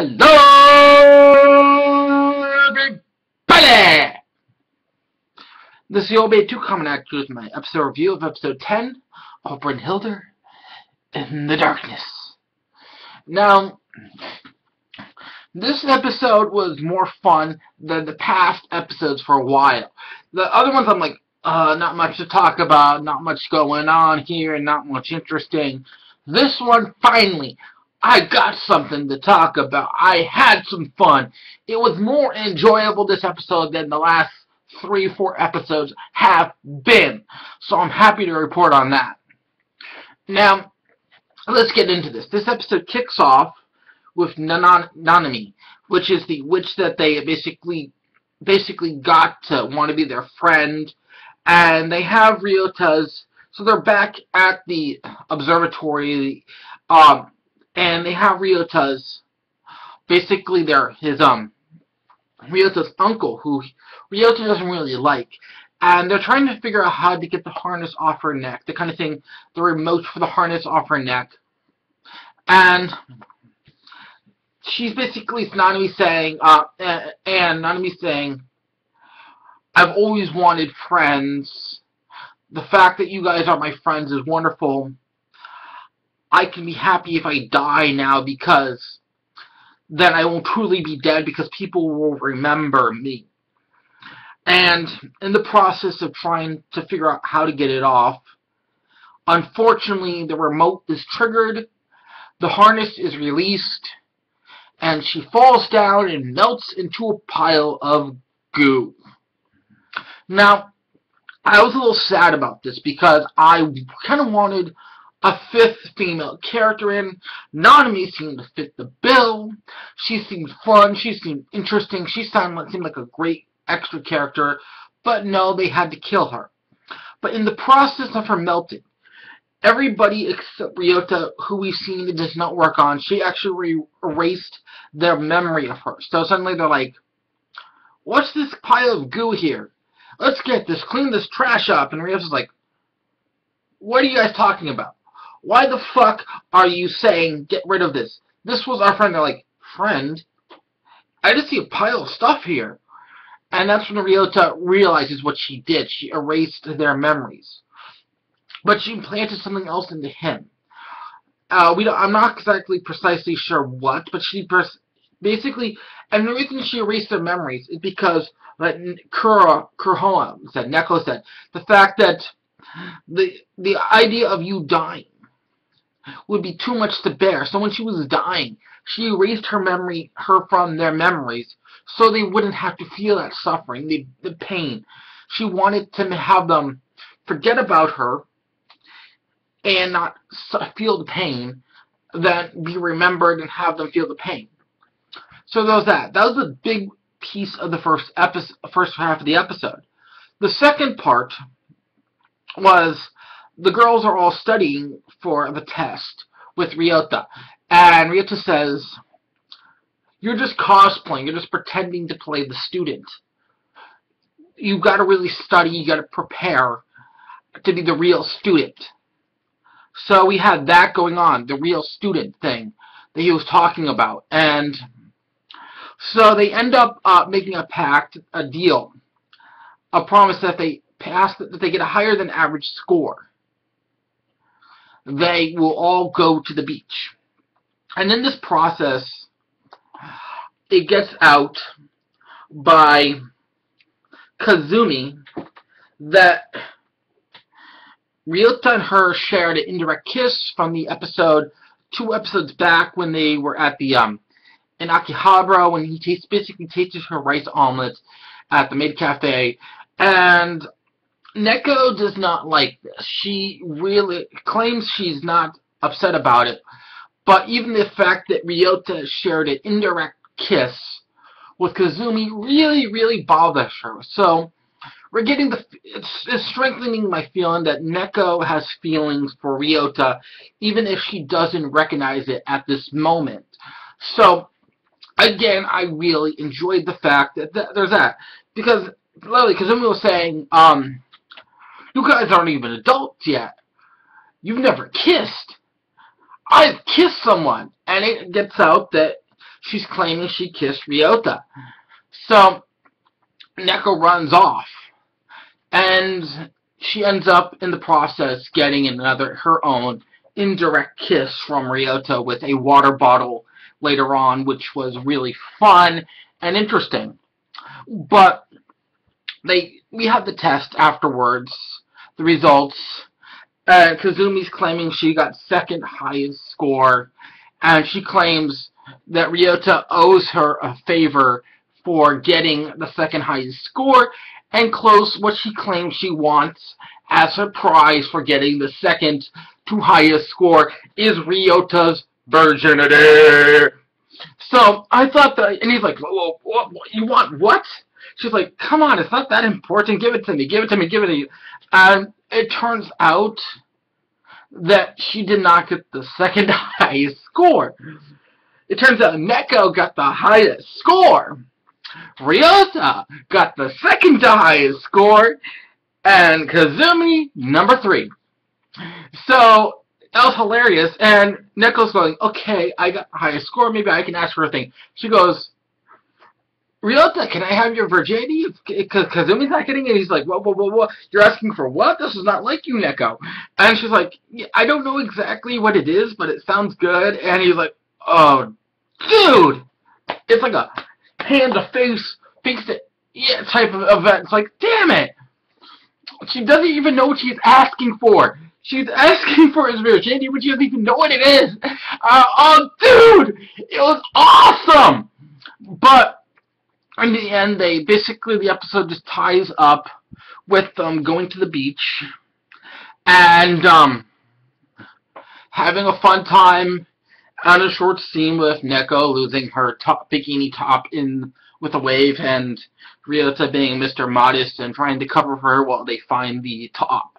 Hello, everybody! This is the Old Bay 2 Common Actor with my episode review of episode 10 of Brynhildr in the Darkness. Now, this episode was more fun than the past episodes for a while. The other ones I'm like, not much to talk about, not much going on here, not much interesting. This one, finally, I got something to talk about. I had some fun. It was more enjoyable this episode than the last 3-4 episodes have been. So I'm happy to report on that. Now, let's get into this. This episode kicks off with Nanami, which is the witch that they basically got to want to be their friend. And they have Ryota's, so they're back at the observatory, and they have Ryota's, basically Ryota's uncle, who Ryota doesn't really like, and they're trying to figure out how to get the harness off her neck, the kind of thing, the remote for the harness off her neck, and she's basically, Nanami saying, I've always wanted friends. The fact that you guys are my friends is wonderful. I can be happy if I die now, because then I won't truly be dead, because people will remember me. And in the process of trying to figure out how to get it off, unfortunately the remote is triggered, the harness is released, and she falls down and melts into a pile of goo. Now, I was a little sad about this, because I kind of wanted a 5th female character in. Nanami seemed to fit the bill. She seemed fun. She seemed interesting. She seemed like a great extra character. But no, they had to kill her. But in the process of her melting, everybody except Ryota, who we've seen it does not work on, she actually erased their memory of her. So suddenly they're like, what's this pile of goo here? Let's get this, clean this trash up. And Ryota's like, what are you guys talking about? Why the fuck are you saying get rid of this? This was our friend. They're like, friend? I just see a pile of stuff here. And that's when Ryota realizes what she did. She erased their memories. But she implanted something else into him. I'm not exactly precisely sure what, but she basically, and the reason she erased their memories is because, like Kurohama said, Neko said, the fact that the idea of you dying would be too much to bear. So when she was dying, she erased her from their memories, so they wouldn't have to feel that suffering, the pain. She wanted to have them forget about her and not feel the pain, then be remembered and have them feel the pain. So there was that. That was a big piece of the first half of the episode. The second part was the girls are all studying for the test with Ryota, and Ryota says, you're just cosplaying, you're just pretending to play the student. You've got to really study, you got to prepare to be the real student. So we had that going on, the real student thing that he was talking about, and so they end up making a pact, a deal, a promise that they pass, that they get a higher than average score, they will all go to the beach. And in this process, it gets out by Kazumi that Ryota and her shared an indirect kiss from the episode 2 episodes back, when they were at the in Akihabara, when he basically tasted her rice omelet at the maid cafe. And Neko does not like this. She really claims she's not upset about it, but even the fact that Ryota shared an indirect kiss with Kazumi really bothers her. So we're getting it's strengthening my feeling that Neko has feelings for Ryota, even if she doesn't recognize it at this moment. So again, I really enjoyed the fact that there's that, because literally Kazumi was saying, you guys aren't even adults yet. You've never kissed. I've kissed someone. And it gets out that she's claiming she kissed Ryota. So Neko runs off, and she ends up in the process getting her own indirect kiss from Ryota with a water bottle later on, which was really fun and interesting. But we had the test afterwards, the results. Kazumi's claiming she got second highest score, and she claims that Ryota owes her a favor for getting the second highest score, and close what she claims she wants as her prize for getting the second to highest score is Ryota's virginity. So I thought that, and he's like, whoa, what, you want what? She's like, come on, it's not that important. Give it to me, give it to me, give it to you. And it turns out that she did not get the second highest score. It turns out Neko got the highest score. Ryota got the second highest score, and Kazumi number 3. So that was hilarious, and Neko's going, okay, I got the highest score, maybe I can ask for a thing. She goes, Ryota, can I have your virginity? Because Kazumi's not getting it. He's like, whoa, you're asking for what? This is not like you, Neko. And she's like, yeah, I don't know exactly what it is, but it sounds good. And he's like, oh, dude, it's like a hand-to-face, face-to-yeah type of event. It's like, damn it. She doesn't even know what she's asking for. She's asking for his virginity, but she doesn't even know what it is. Oh, dude, it was awesome. But in the end, the episode just ties up with them going to the beach and having a fun time on a short scene with Neko losing her bikini top in with a wave, and Ryota being Mr. Modest and trying to cover for her while they find the top.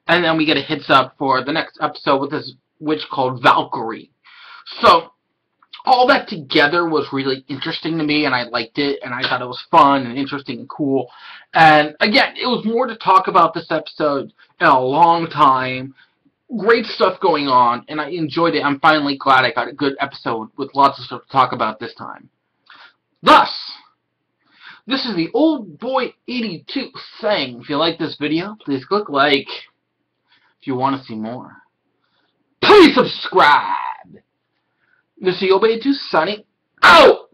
And then we get a hits up for the next episode with this witch called Valkyrie. So all that together was really interesting to me, and I liked it, and I thought it was fun and interesting and cool. And again, it was more to talk about this episode in a long time. Great stuff going on, and I enjoyed it. I'm finally glad I got a good episode with lots of stuff to talk about this time. Thus, this is the Old Boy 82 saying, if you like this video, please click like. If you want to see more, please subscribe. This is the Old Boy 82 signing out.